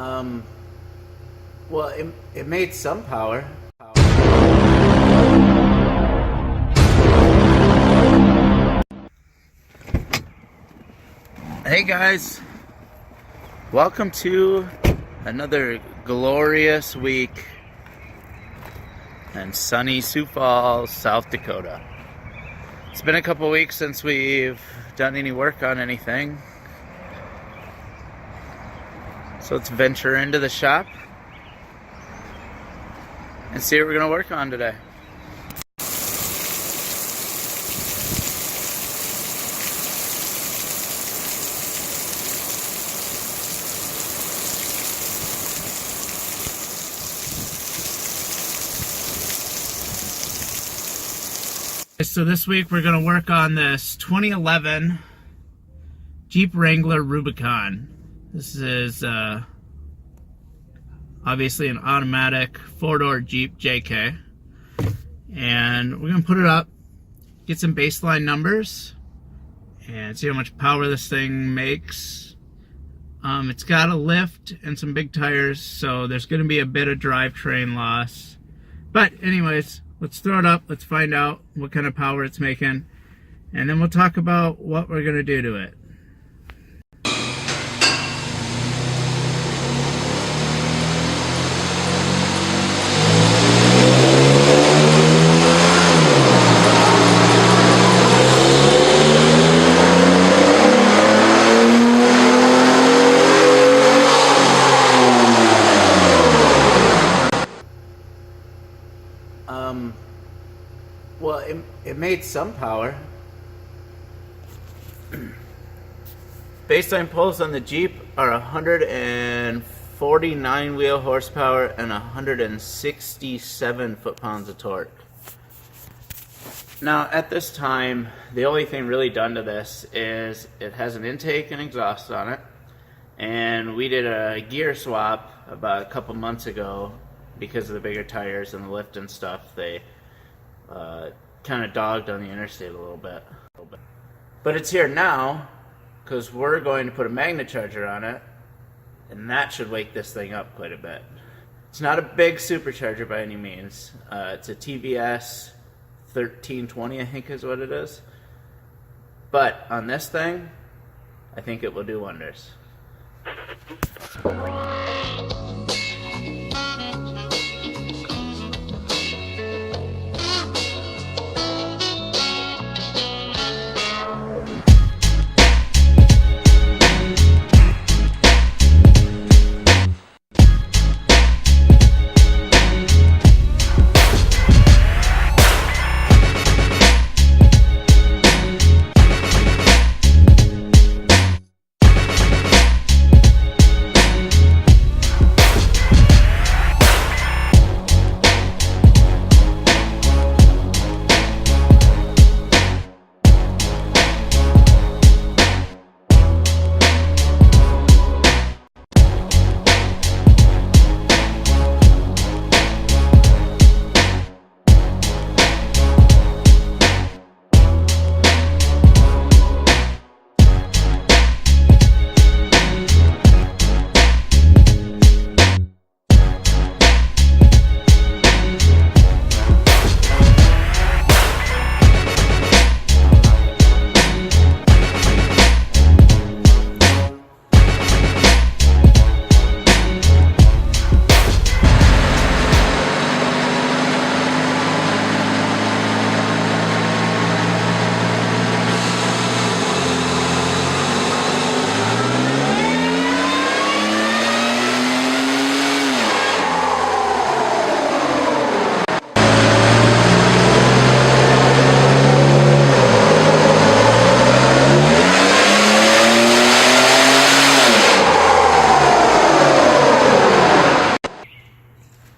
Um, well, it made some power. Hey guys, welcome to another glorious week in sunny Sioux Falls, South Dakota. It's been a couple weeks since we've done any work on anything. So let's venture into the shop and see what we're going to work on today. So this week we're going to work on this 2011 Jeep Wrangler Rubicon. This is obviously an automatic four-door Jeep JK. And we're going to put it up, get some baseline numbers, and see how much power this thing makes. It's got a lift and some big tires, so there's going to be a bit of drivetrain loss. But anyways, let's throw it up, let's find out what kind of power it's making, and then we'll talk about what we're going to do to it. Well, it made some power. Baseline pulls on the Jeep are 149 wheel horsepower and 167 foot-pounds of torque. Now, at this time, the only thing really done to this is it has an intake and exhaust on it, and we did a gear swap about a couple months ago because of the bigger tires and the lift and stuff. They kind of dogged on the interstate a little bit. But it's here now because we're going to put a magnet charger on it, and that should wake this thing up quite a bit. It's not a big supercharger by any means. It's a TVS 1320, I think is what it is. But on this thing, I think it will do wonders.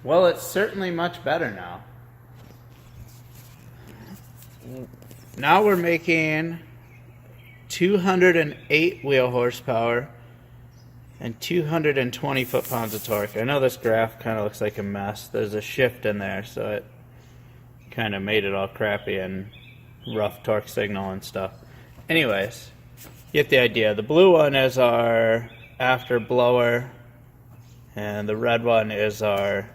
Well, it's certainly much better now. Now we're making 208 wheel horsepower and 220 foot-pounds of torque. I know this graph kind of looks like a mess. There's a shift in there, so it kind of made it all crappy and rough torque signal and stuff. Anyways, get the idea. The blue one is our after blower and the red one is our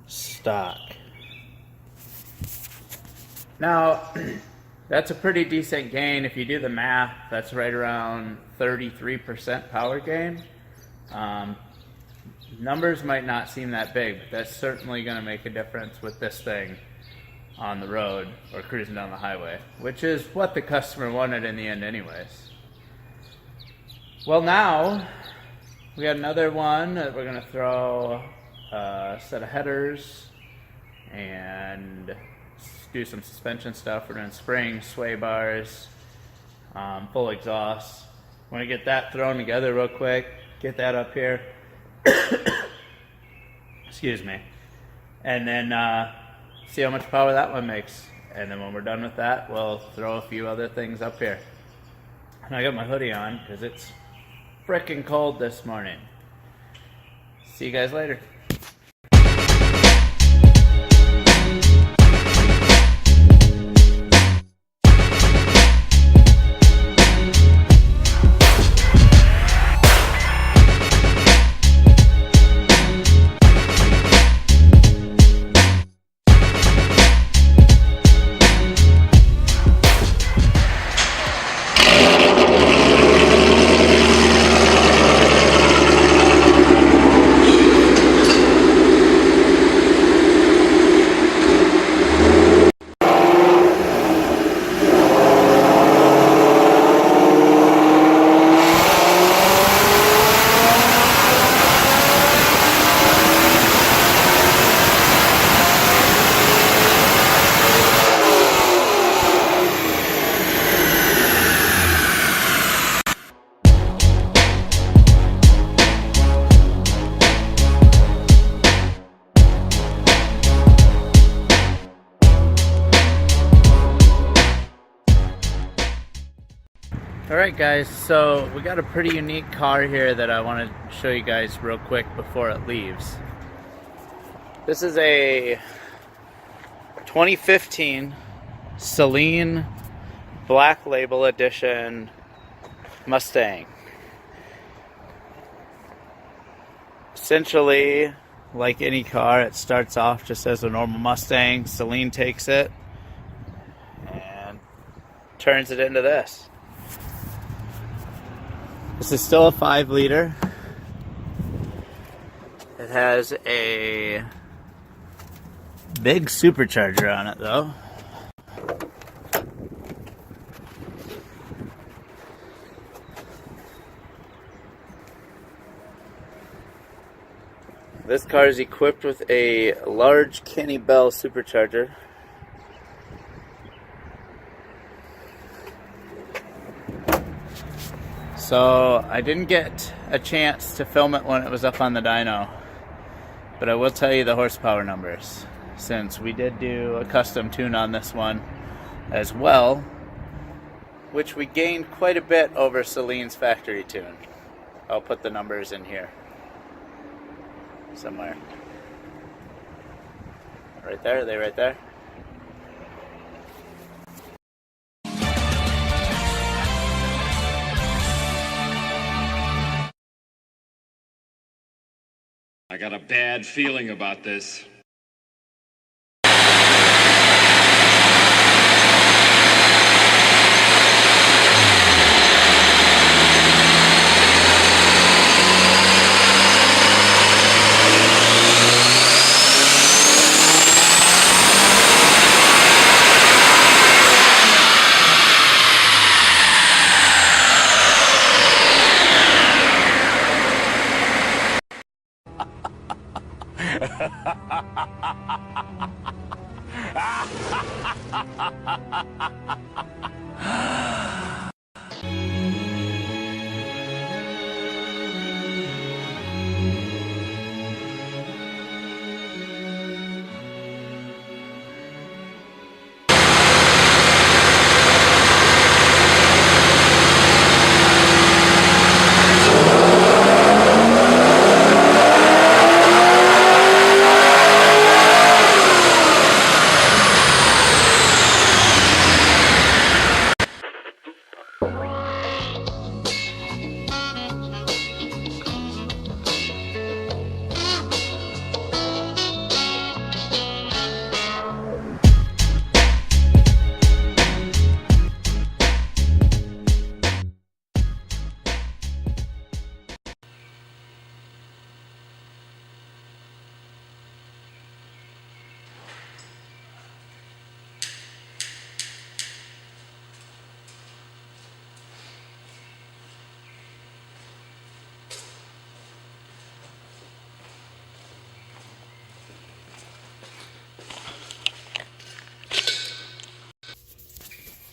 stock. Now, that's a pretty decent gain. If you do the math, that's right around 33% power gain. Numbers might not seem that big, but that's certainly going to make a difference with this thing on the road or cruising down the highway, which is what the customer wanted in the end anyways. Well, now we got another one that we're going to throw a set of headers and do some suspension stuff. We're doing springs, sway bars, full exhaust. Want to get that thrown together real quick, get that up here. Excuse me. And then see how much power that one makes. And then when we're done with that, we'll throw a few other things up here. And I got my hoodie on because it's frickin' cold this morning. See you guys later. Alright guys, so we got a pretty unique car here that I want to show you guys real quick before it leaves. This is a 2015 Saleen Black Label Edition Mustang. Essentially, like any car, it starts off just as a normal Mustang. Saleen takes it and turns it into this. This is still a 5-liter. It has a big supercharger on it though. This car is equipped with a large Kenny Bell supercharger. So I didn't get a chance to film it when it was up on the dyno, but I will tell you the horsepower numbers, since we did do a custom tune on this one as well, which we gained quite a bit over Saleen's factory tune. I'll put the numbers in here somewhere. Right there, are they right there? I got a bad feeling about this.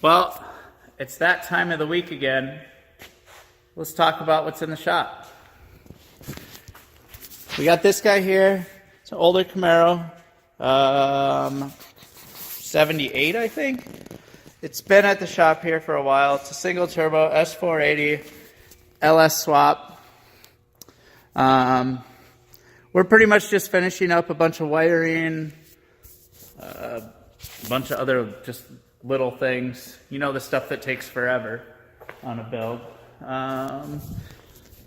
Well, it's that time of the week again. Let's talk about what's in the shop. We got this guy here. It's an older Camaro. 78, I think. It's been at the shop here for a while. It's a single turbo S480 LS swap. We're pretty much just finishing up a bunch of wiring, a bunch of other just little things. You know, the stuff that takes forever on a build.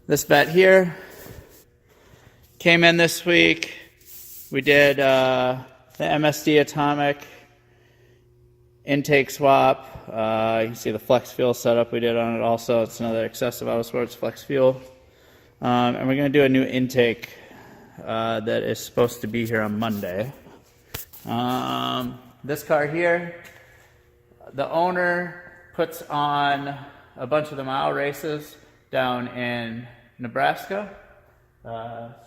This vet here came in this week. We did the MSD Atomic intake swap. You can see the flex fuel setup we did on it also. It's another excessive Autosports flex fuel. And we're going to do a new intake that is supposed to be here on Monday. This car here, the owner puts on a bunch of the mile races down in Nebraska.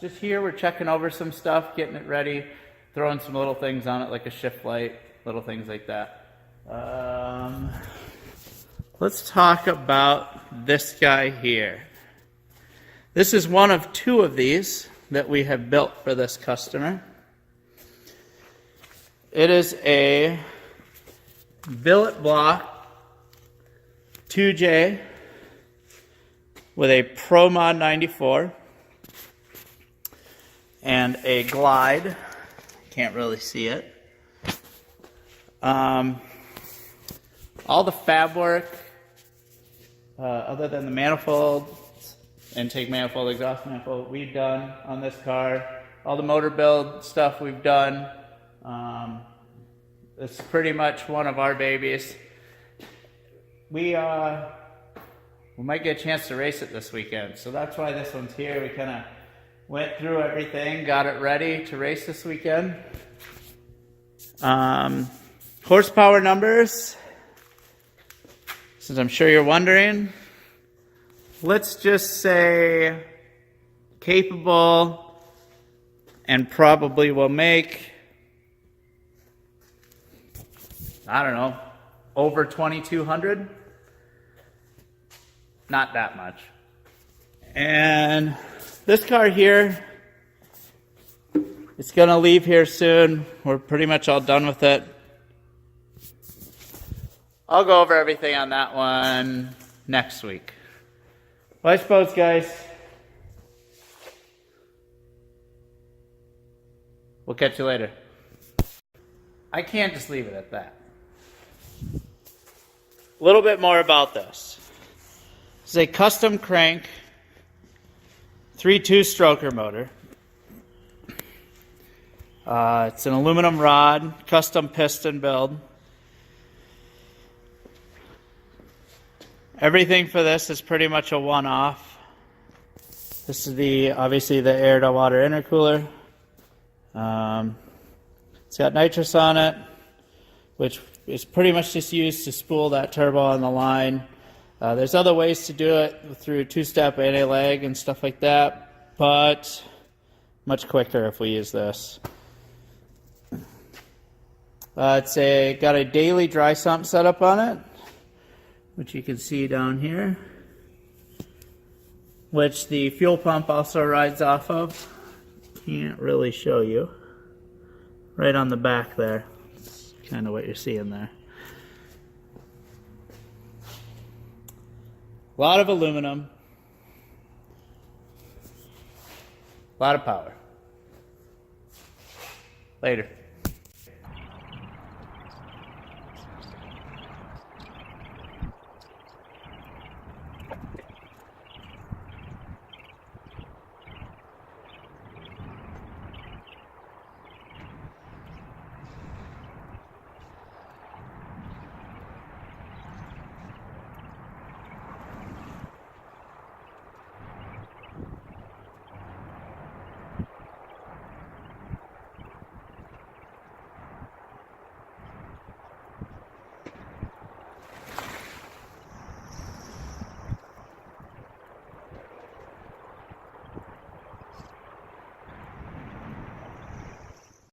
Just here, we're checking over some stuff, getting it ready, throwing some little things on it like a shift light, little things like that. Let's talk about this guy here. This is one of two of these that we have built for this customer. It is a billet block 2J with a Pro Mod 94 and a glide. Can't really see it. All the fab work, other than the manifold, intake manifold, exhaust manifold, we've done on this car. All the motor build stuff we've done. It's pretty much one of our babies. We might get a chance to race it this weekend, so that's why this one's here. We kind of went through everything, got it ready to race this weekend. Horsepower numbers, since I'm sure you're wondering, let's just say capable and probably will make, I don't know, over 2,200. Not that much. And this car here, it's gonna leave here soon. We're pretty much all done with it. I'll go over everything on that one next week. Well, I suppose, guys, we'll catch you later. I can't just leave it at that. A little bit more about this. It's a custom crank 3.2 stroker motor. It's an aluminum rod, custom piston build. Everything for this is pretty much a one-off. This is obviously the air to water intercooler. It's got nitrous on it, which is pretty much just used to spool that turbo on the line. There's other ways to do it through two-step anti-lag and stuff like that, but much quicker if we use this. It's got a daily dry sump setup on it, which you can see down here, which the fuel pump also rides off of. Can't really show you. Right on the back there. That's kind of what you're seeing there. A lot of aluminum. A lot of power. Later.